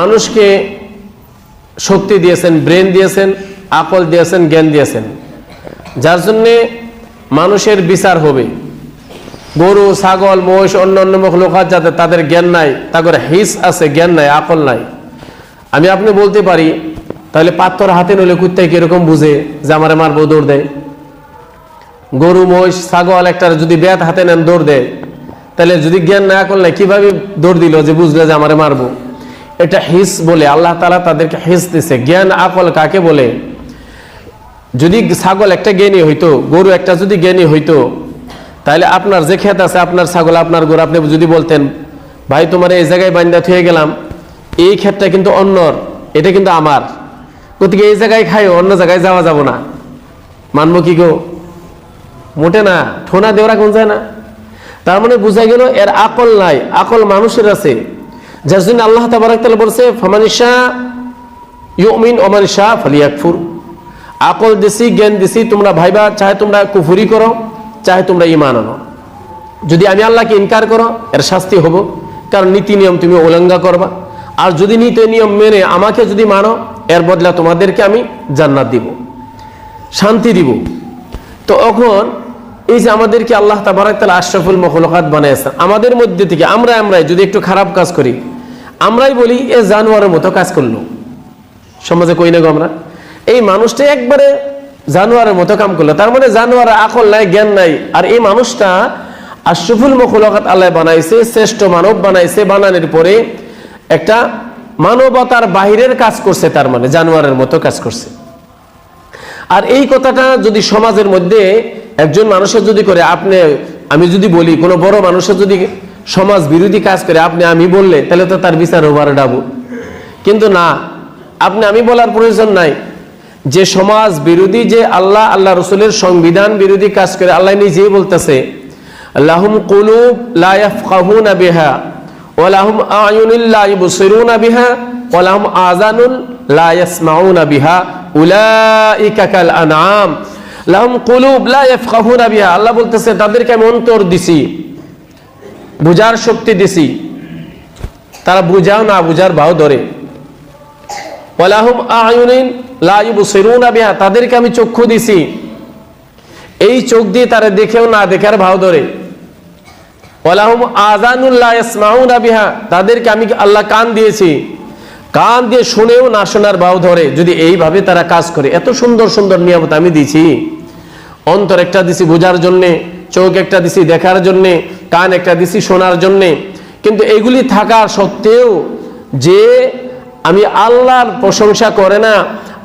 মানুষকে শক্তি দিয়েছেন, ব্রেন দিয়েছেন, আকল দিয়েছেন, জ্ঞান দিয়েছেন, যার জন্যে মানুষের বিচার হবে। গরু, ছাগল, মহিষ, অন্যান্য মখলুকাত যাতে তাদের জ্ঞান নাই, তাদের হিস আছে, জ্ঞান নাই, আকল নাই। আমি আপনি বলতে পারি তাহলে পাথর হাতে নইলে কুত্তায় কিরকম বুঝে যে আমারে মারবো, দৌড় দেয়। গরু, মহিষ, ছাগল একটা যদি ব্যাট হাতে নেন দৌড় দেয়, তাহলে যদি জ্ঞান না আকল নাই কিভাবে দৌড় দিল যে বুঝলো যে আমারে মারবো? এটা হিস বলে, আল্লাহ তাআলা তাদেরকে হিস দিছে। জ্ঞান আকল কাকে বলে? যদি ছাগল একটা জ্ঞানী হইতো, গরু একটা যদি জ্ঞানী হইতো, তাহলে আপনার যে ক্ষেত আছে, আপনার ছাগল, আপনার গরু, আপনি যদি বলতেন ভাই তোমার এই জায়গায় বান্দা থুয়ে গেলাম, এই ক্ষেতটা কিন্তু অন্যর, এটা কিন্তু আমার, গতিকে এই জায়গায় খাই, অন্য জায়গায় যাওয়া যাব না, মানবো কি গো? মোটে না, ঠোনা দেওয়া কোন যায় না। তার মানে বোঝা গেল এর আকল নাই, আকল মানুষের আছে। যার জন্য আল্লাহ তাবারাক তাআলা বলছে ফামান শাআ ইউমিন ওয়া মান শাআ ফালিয়াকফুর। আকল দিছি, জ্ঞান দিছি, তোমরা ভাইবা, চাহে তোমরা কুফরি করো, চাহে তোমরা ঈমান আনো। যদি আমি আল্লাহকে ইনকার করো এর শাস্তি হবো, কারণ নীতি নিয়ম তুমি উল্লঙ্ঘন করবা। আর যদি নীতি নিয়ম মেনে আমাকে যদি মানো, এর বদলা তোমাদেরকে আমি জান্নাত দিব, শান্তি দিব। তো এখন এই যে আমাদেরকে আল্লাহ তাবারাক তাআলা আশরাফুল মাখলুকাত বানাইছে, আমাদের মধ্যে থেকে আমরাই যদি একটু খারাপ কাজ করি, আমরাই বলি এ জানোয়ারের মতো কাজ করলো। সমাজে কই না গো আমরা, এই মানুষটা একবারে জানোয়ারের মতো কাম করলো, তার মানে জানোয়ারের আকল নাই, জ্ঞান নাই। আর এই মানুষটা আশরাফুল মাখলুকাত আল্লাহ বানাইছে, শ্রেষ্ঠ মানব বানাইছে, বানানোর পরে একটা মানবতার বাহিরের কাজ করছে, তার মানে জানোয়ারের মতো কাজ করছে। আর এই কথাটা যদি সমাজের মধ্যে একজন মানুষের যদি করে, আমি যদি বলি, কোনো বড় মানুষের যদি সমাজ বিরোধী কাজ করে, আমি বললে তাহলে তো তার বিচার ওভার ডাবো। কিন্তু না, আমি বলার প্রয়োজন নাই। যে সমাজ বিরোধী, যে আল্লাহ রসুলের সংবিধান বিরোধী কাজ করে, আল্লাহ নিজেই বলতেছে লাহুম কুলুব লা ইয়াফকাহুনা বিহা ওয়া লাহুম আয়ুনুন লা ইবসিরুনা বিহা ওয়া লাহুম আযানুন লা ইয়াসমাউনা বিহা উলাইকা কাল আনআম লাহুম কুলুব লা ইয়াফকাহুনা বিহা। আল্লাহ বলতেছে তাদেরকে আমি অন্তর দিছি, বুঝার শক্তি দিছি, তারা বুঝাও না বুঝার ভাও ধরে। ওয়া লাহুম আয়ুনুন লা ইবসিরুনা বিহা, তাদেরকে আমি চক্ষু দিছি, এই চোখ দিয়ে তারা দেখেও না দেখার ভাও ধরে। ওয়া লাহুম আযানুন লা ইয়াসমাউনা বিহা, তাদেরকে আমি আল্লাহ কান দিয়েছি, কান দিয়ে শুনেও না শোনার ভাও ধরে। যদি এইভাবে তারা কাজ করে, এত সুন্দর সুন্দর নিয়ামত আমি দিছি, অন্তর একটা দিছি বোঝার জন্যে, চোখ একটা দিছি দেখার জন্যে, কান একটা দিছি শোনার জন্যে, কিন্তু এগুলি থাকার সত্ত্বেও যে আমি আল্লাহর প্রশংসা করে না,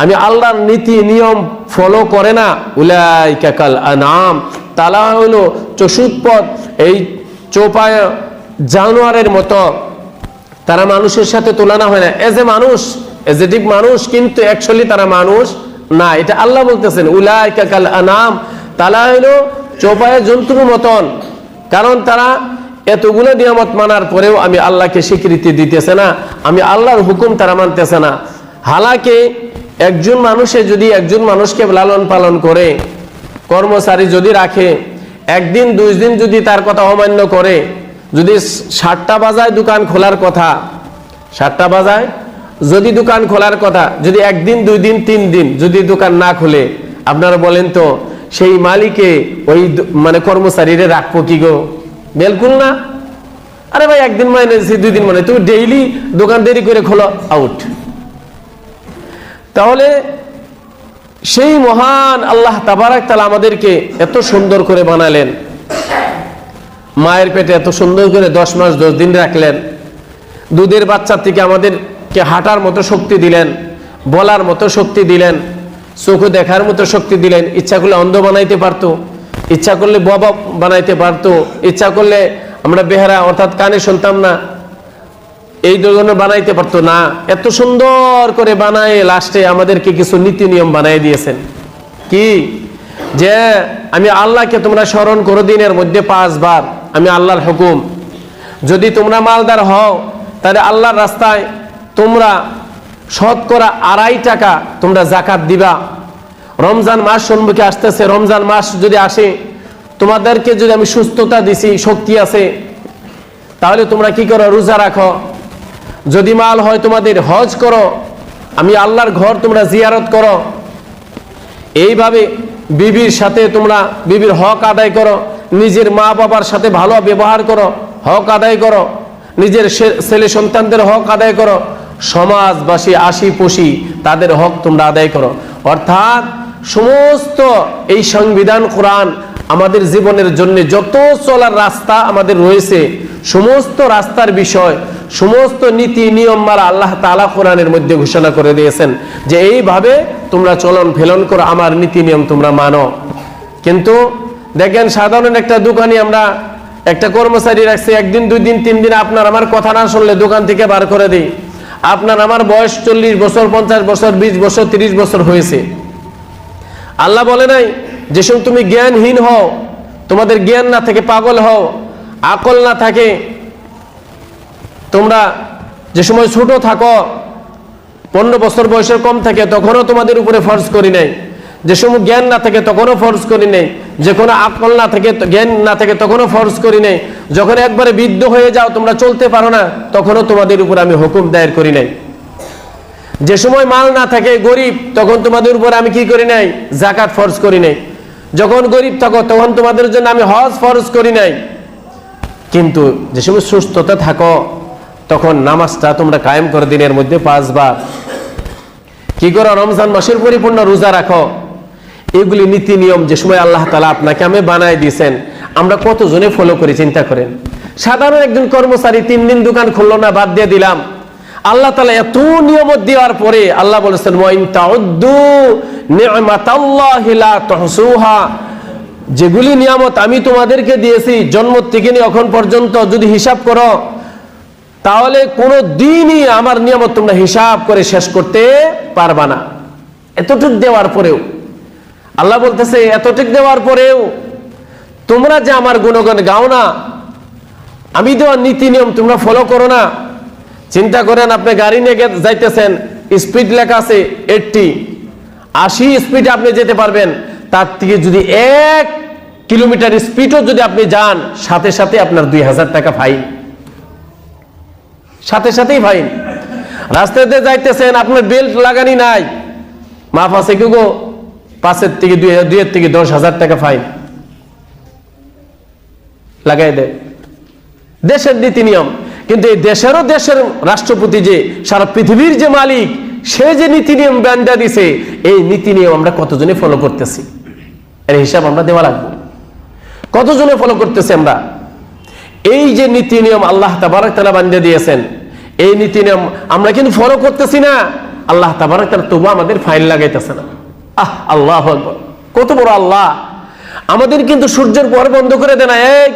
আমি আল্লাহর নীতি নিয়ম ফলো করে না, উলাইকা কাল আনআম, তারা হলো চতুষ্পদ, এই চৌপায়া জানোয়ারের মতো। তারা মানুষের সাথে তুলনা হয় না, এজ এ মানুষ, এজ এ ঠিক মানুষ, কিন্তু অ্যাকচুয়ালি তারা মানুষ না। এটা আল্লাহ বলতেছেন উলাইকা কাল আনআম, তারা হলো চৌপায়া জন্তুর মতন। কারণ তারা এতগুলো নিয়ামত মানার পরেও আমি আল্লাহকে স্বীকৃতি দিতেছে না, আমি আল্লাহর হুকুম তারা মানতেছে না। হালাকে একজন মানুষে যদি একজন মানুষকে লালন পালন করে, কর্মচারী যদি রাখে, একদিন 2 দিন যদি তার কথা অমান্য করে, যদি 7টা বাজায় দোকান খোলার কথা, 7টা বাজায় যদি দোকান খোলার কথা, যদি 1 দিন 2 দিন 3 দিন যদি দোকান না খুলে, আপনারা বলেন তো সেই মালিকে ওই মানে কর্মচারীরে রাখবো কি গো? বিলকুল না। আরে ভাই, 1 দিন মানে 2 দিন মানে তুমি ডেইলি দোকান দেরি করে খোলো, আউট। তাহলে সেই মহান আল্লাহ তাবারাক তাআলা আমাদেরকে এত সুন্দর করে বানালেন, মায়ের পেটে এত সুন্দর করে 10 মাস 10 দিন রাখলেন, দুধের বাচ্চার থেকে আমাদেরকে হাঁটার মতো শক্তি দিলেন, বলার মতো শক্তি দিলেন, চোখে দেখার মতো শক্তি দিলেন। ইচ্ছা করলে অন্ধ বানাইতে পারতো, ইচ্ছা করলে বাবা বানাইতে পারতো, ইচ্ছা করলে আমরা বেহারা অর্থাৎ কানে শুনতাম না, এই জন্য বানাইতে পারতো না। এত সুন্দর করে বানায় লাস্টে আমাদেরকে কিছু নীতি নিয়ম বানাই দিয়েছেন। কি? যে আমি আল্লাহকে তোমরা স্মরণ করো দিনের মধ্যে 5 বার, আমি আল্লাহর হুকুম। যদি তোমরা মালদার হও, তাহলে আল্লাহর রাস্তায় তোমরা শতকরা 2.5 টাকা তোমরা যাকাত দিবা। রমজান মাস সম্মুখে আসতেছে, রমজান মাস যদি আসে, তোমাদেরকে যদি আমি সুস্থতা দিছি, শক্তি আছে, তাহলে তোমরা কি করো? রোজা রাখো। যদি মাল হয় তোমাদের হজ করো, আমি আল্লাহর ঘর তোমরা জিয়ারত করো। এইভাবে বিবির সাথে তোমরা বিবির হক আদায় করো, নিজের মা বাবার সাথে ভালো ব্যবহার করো, হক আদায় করো, নিজের ছেলে সন্তানদের হক আদায় করো, সমাজবাসী আশিপশি তাদের হক তোমরা আদায় করো। অর্থাৎ সমস্ত এই সংবিধান কোরআন আমাদের জীবনের জন্য যত চলার রাস্তা আমাদের রয়েছে, সমস্ত রাস্তার বিষয়, সমস্ত নীতি নিয়ম মারা আল্লাহ তাআলা কোরআনের মধ্যে ঘোষণা করে দিয়েছেন যে এইভাবে তোমরা চলন ফেলন করো, আমার নীতি নিয়ম তোমরা মানো। কিন্তু দেখেন, সাধারণ একটা দোকানে আমরা একটা কর্মচারী রাখছি, একদিন, 2 দিন, 3 দিন আপনার আমার কথা না শুনলে দোকান থেকে বার করে দিই। আপনার আমার বয়স 40 বছর, 50 বছর, 20 বছর, 30 বছর হয়েছে। আল্লাহ বলে নাই যে সময় তুমি জ্ঞানহীন হও, তোমাদের জ্ঞান না থাকে, পাগল হও, আকল না থাকে, তোমরা যে সময় ছোট থাকো, 15 বছর বয়সের কম থাকে, তখনও তোমাদের উপরে ফরজ করি নাই। যে সময় জ্ঞান না থাকে তখনও ফরজ করি নাই। যে কোনো আকল না থাকে, জ্ঞান না থাকে, তখনও ফরজ করি নাই। যখন একবারে বৃদ্ধ হয়ে যাও, তোমরা চলতে পারো না, তখনও তোমাদের উপর আমি হুকুম দায়ের করি নাই। যে সময় মাল না থাকে, গরিব, তখন তোমাদের উপর আমি কি করি নাই? যাকাত ফরজ করি নাই। যখন গরিব থাকো তখন তোমাদের জন্য আমি হজ ফরজ করি নাই। কিন্তু যে সময় সুস্থতা থাকো তখন নামাজটা তোমরা কায়েম করে দিনের মধ্যে 5 বার। কি করো? রমজান মাসের পরিপূর্ণ রোজা রাখো। এগুলি নীতি নিয়ম যে সময় আল্লাহ তাআলা আপনাকে আমি বানায় দিয়েছেন, আমরা কতজনে ফলো করি চিন্তা করেন। সাধারণ একজন কর্মচারী 3 দিন দোকান খুললো না, বাদ দিয়ে দিলাম। আল্লাহ তাআলা এত নিয়ামত দেওয়ার পরে আল্লাহ বলেছেন ওয়া ইন তাউদ্দু নি'মাতাল্লাহি লা তুহসুহা, যেগুলি নিয়ামত আমি তোমাদেরকে দিয়েছি জন্ম থেকে নিয়ে এখন পর্যন্ত যদি হিসাব করো, তাহলে কোনো দিনই আমার নিয়ামত তোমরা হিসাব করে শেষ করতে পারবা না। এতটুক দেওয়ার পরেও আল্লাহ বলতেছে, এতটুক দেওয়ার পরেও তোমরা যে আমার গুণগান গাও না, আমি দেওয়া নীতি নিয়ম তোমরা ফলো করো না। চিন্তা করেন, আপনি গাড়ি নিয়ে যাইতেছেন, স্পিড লেখা আছে 80 স্পিডে আপনি যেতে পারবেন। তার থেকে যদি 1 কিলোমিটার স্পিডও যদি আপনি যান, সাথে সাথে আপনার 2000 টাকা ফাইন, সাথে সাথেই ফাইন। রাস্তাতে যাইতেছেন, আপনার বেল্ট লাগানি নাই, মাফ আছে কি গো, 5 থেকে 2 থেকে 10,000 টাকা ফাইন লাগাই দেয়। দেশের নীতি নিয়ম। কিন্তু এই দেশেরও দেশের রাষ্ট্রপতি যে সারা পৃথিবীর যে মালিক, সে যে নীতি নিয়ম বান্ধা দিছে, এই নীতি নিয়ম আমরা কতজনে ফলো করতেছি এর হিসাব আমরা দেওয়া লাগবে। কতজনে ফলো করতেছি আমরা? এই যে নীতি নিয়ম আল্লাহ তাবারক তাআলা বান্ধা দিয়েছেন, এই নীতি নিয়ম আমরা কিন্তু ফলো করতেছি না। আল্লাহ তাবারক তাআলা তবু আমাদের ফাইন লাগাইতেছে না। আল্লাহু আকবার, কত বড় আল্লাহ! আমাদের কিন্তু সূর্যের পর বন্ধ করে দেয় না। এই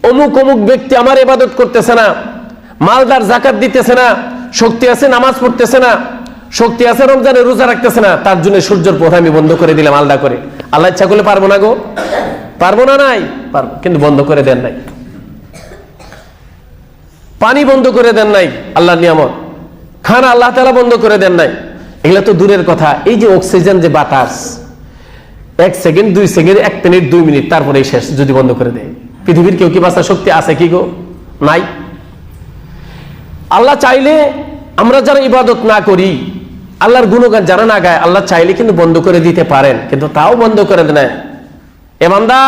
অমুক অমুক ব্যক্তি আমার ইবাদত করতেছে না, মালদার যাকাত দিতেছে না, শক্তি আছে নামাজ পড়তেছে না, শক্তি আছে রমজানের রোজা রাখতেছে না, তার জন্য সূর্যের পথ আমি বন্ধ করে দিলাম আলাদা করে। আল্লাহ ইচ্ছা করলে পারবো না গো? পারবো না? নাই পারবো, কিন্তু বন্ধ করে দেন নাই। পানি বন্ধ করে দেন নাই, আল্লাহর নিয়ামত। খানা আল্লাহ তাআলা বন্ধ করে দেন নাই। এগুলা তো দূরের কথা। এই যে অক্সিজেন, যে বাতাস, 1 সেকেন্ড, 2 সেকেন্ড, 1 মিনিট, 2 মিনিট, তারপরে শেষ যদি বন্ধ করে দেয়। পৃথিবীর কেউ কি বাঁচার শক্তি আছে কি গো? নাই। আল্লাহ চাইলে আমরা যারা ইবাদত না করি, আল্লাহর গুণগান যারা না গায়, আল্লাহ চাইলে কিন্তু বন্ধ করে দিতে পারেন, কিন্তু তাও বন্ধ করে দেন। এ বান্দা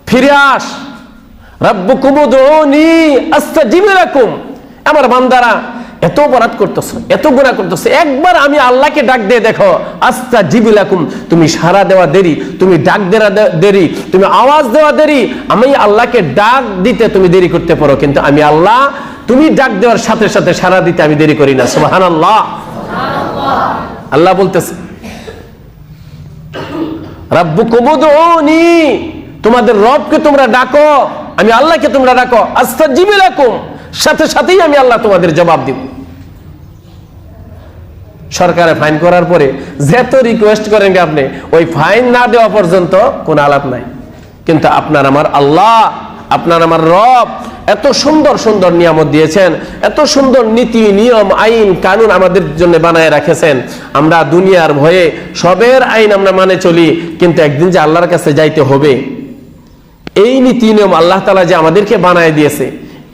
ফিরে আস, রাব্বুকুম উদউনি আস্তাজিব লাকুম। আমার বান্দারা এত অপরাধ করতেছ, এত গুনাহ করতেছ, একবার আমি আল্লাহকে ডাক দিয়ে দেখো, আস্তাজিব লাকুম। তুমি সাড়া দেওয়া দেরি, তুমি ডাক দেওয়া দেরি, তুমি আওয়াজ দেওয়া দেরি, আমি আল্লাহকে ডাক দিতে তুমি দেরি করতে পারো, কিন্তু আমি আল্লাহ তুমি ডাক দেওয়ার সাথে সাথে সাড়া দিতে আমি দেরি করি না। সুবহানাল্লাহ। আল্লাহ বলতেছে রাব্বুকুম উদউনি, তোমাদের রবকে তোমরা ডাকো, আমি আল্লাহকে তোমরা ডাকো, আস্তাজিব লাকুম, সাথে সাথেই আমি আল্লাহ তোমাদের জবাব দিব। সরকারে ফাইন করার পরে যত রিকোয়েস্ট করেন আপনি, ওই ফাইন না দেওয়া পর্যন্ত কোনো আলাপ নাই। কিন্তু আপনার আমার আল্লাহ, আপনার আমার রব এত সুন্দর সুন্দর নিয়ামত দিয়েছেন, এত সুন্দর নীতি নিয়ম আইন কানুন আমাদের জন্য বানায় রাখেছেন। আমরা দুনিয়ার ভয়ে সবের আইন আমরা মানে চলি, কিন্তু একদিন যে আল্লাহর কাছে যাইতে হবে, এই নীতি নিয়ম আল্লাহ তাআলা যে আমাদেরকে বানায় দিয়েছে,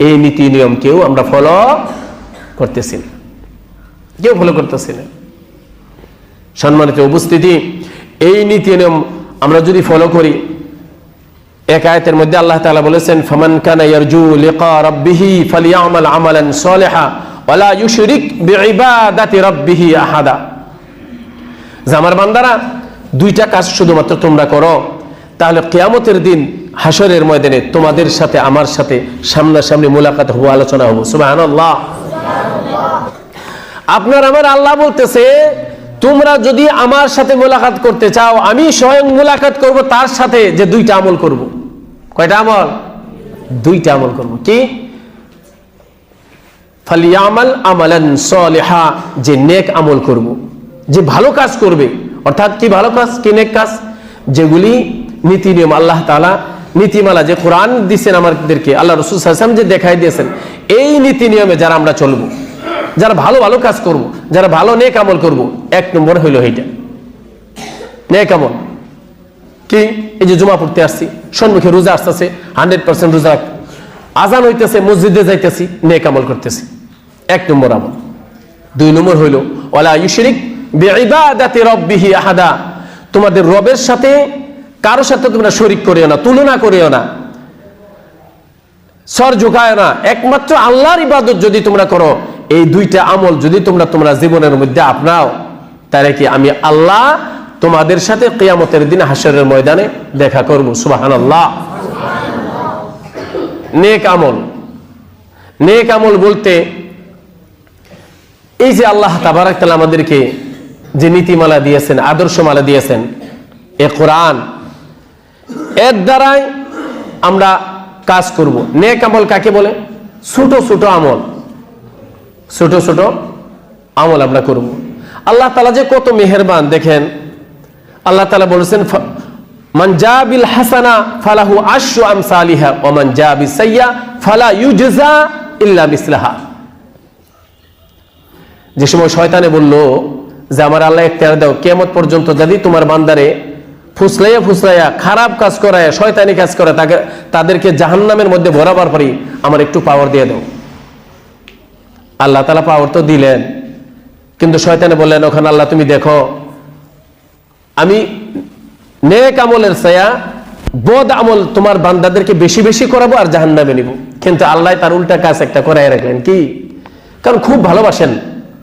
এই নীতি নিয়ম কেউ আমরা ফলো করতেছি না, কেউ ফলো করতেছি না। সম্মানিত উপস্থিতি, এই নীতি নিয়ম আমরা যদি ফলো করি, এক আয়াতের মধ্যে আল্লাহ তাআলা বলেছেন, ফামান কানা ইয়ারজু লিকা রাব্বিহি ফালিয়ামাল আমালান সালিহা ওয়ালা ইউশরিক বিইবাদাতি রাব্বিহি আহাদা। যে আমার বান্দারা দুইটা কাজ শুধুমাত্র তোমরা করো, তাহলে কিয়ামতের দিন হাসরের ময়দানে তোমাদের সাথে আমার সাথে সামনাসামনি মুলাকাত হবো, আলোচনা হবো। সুবহানাল্লাহ। আপনার আমার আল্লাহ বলতেছে, তোমরা যদি আমার সাথে মুলাকাত করতে চাও, আমি স্বয়ং মুলাকাত করব তার সাথে, যে দুইটা আমল করব। কয়টা আমল? দুইটা আমল করব। কি? ফালিয়ামাল আমালান সালিহা, যে নেক আমল করব, যে ভালো কাজ করবে। অর্থাৎ কি ভালো কাজ, কি নেক কাজ? যেগুলি নীতি নিয়ম আল্লাহ তাআলা নীতিমালা যে কোরআন দিয়েছেন আমাদেরকে, আল্লাহ রাসূল সাল্লাল্লাহু আলাইহি ওয়াসাল্লাম যে দেখাই দিয়েছেন, এই নীতি নিয়মে যারা আমরা চলব, যারা ভালো ভালো কাজ করব, যারা ভালো নেক আমল করব, এক নম্বর হইল এইটা নেক আমল। কি? এই যে জুমা পড়তে আসছি, সম্মুখে রোজা আসতেছে, 100% রোজা, আজান হইতেছে, মসজিদে যাইতেছি, নেক আমল করতেছি, এক নম্বর আমল। দুই নম্বর হইল ওয়ালা ইউশরিক বিইবাদাতি রাব্বিহি আহাদা, তোমাদের রবের সাথে কারো সাথে তোমরা শরীক করিও না, তুলনা করিও না, সর ঝুঁকায় না, একমাত্র আল্লাহর ইবাদত যদি তোমরা করো, এই দুইটা আমল যদি তোমরা জীবনের মধ্যে আপনাও, তাহলে কি আমি আল্লাহ তোমাদের সাথে কিয়ামতের দিন হাসরের ময়দানে দেখা করব। সুবহানাল্লাহ। নেক আমল, নেক আমল বলতে এই যে আল্লাহ তাবারক তাআলা আমাদেরকে যে নীতিমালা দিয়েছেন, আদর্শমালা দিয়েছেন, এ কোরআন, এর দ্বারাই আমরা কাজ করব। নেক আমল কাকে বলে? ছোট ছোট আমল, ছোট ছোট আমল আমরা করব। আল্লাহ তাআলা যে কত মেহেরবান দেখেন, আল্লাহ তাআলা বলেছেন, মান জা বিল হাসানা ফালাহু আশরু আমসালিহা ওয়া মান জা বিস সাইয়্যা ফালা ইউজজা ইল্লা মিসলাহা। যে সময় শয়তানে বলল যে আমার আল্লাহ ইখতিয়ার দাও, কিয়ামত পর্যন্ত যদি তোমার বান্দারে ফুসলাইয়া ফুসলাইয়া খারাপ কাজ করায়, শয়তানি কাজ করে, তাদেরকে জাহান্নামের মধ্যে ভরাবার পারি, আমার একটু পাওয়ার দিয়ে দাও। আল্লাহ তাআলা পাওয়ার তো দিলেন, কিন্তু শয়তানে বললেন, ওখানে আল্লাহ তুমি দেখো, আমি নেক আমলের ছায়া বদ আমল তোমার বান্দাদেরকে বেশি বেশি করাবো আর জাহান্নামে নিব। কিন্তু আল্লাহ তার উল্টা কাজ একটা করাই রাখলেন। কি? কারণ খুব ভালোবাসেন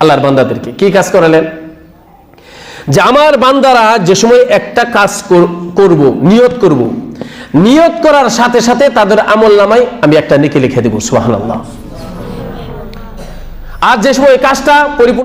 আল্লাহর বান্দাদেরকে। কি কাজ করালেন? যে আমার বান্দারা যে সময় একটা কাজ করব, নিয়ত করব, নিয়ত করার সাথে সাথে তাদের আমল নামায় আমি একটা নেকি লিখে দেব। সুবহানাল্লাহ। আর যে সময় কাজটা পরিপূর্ণ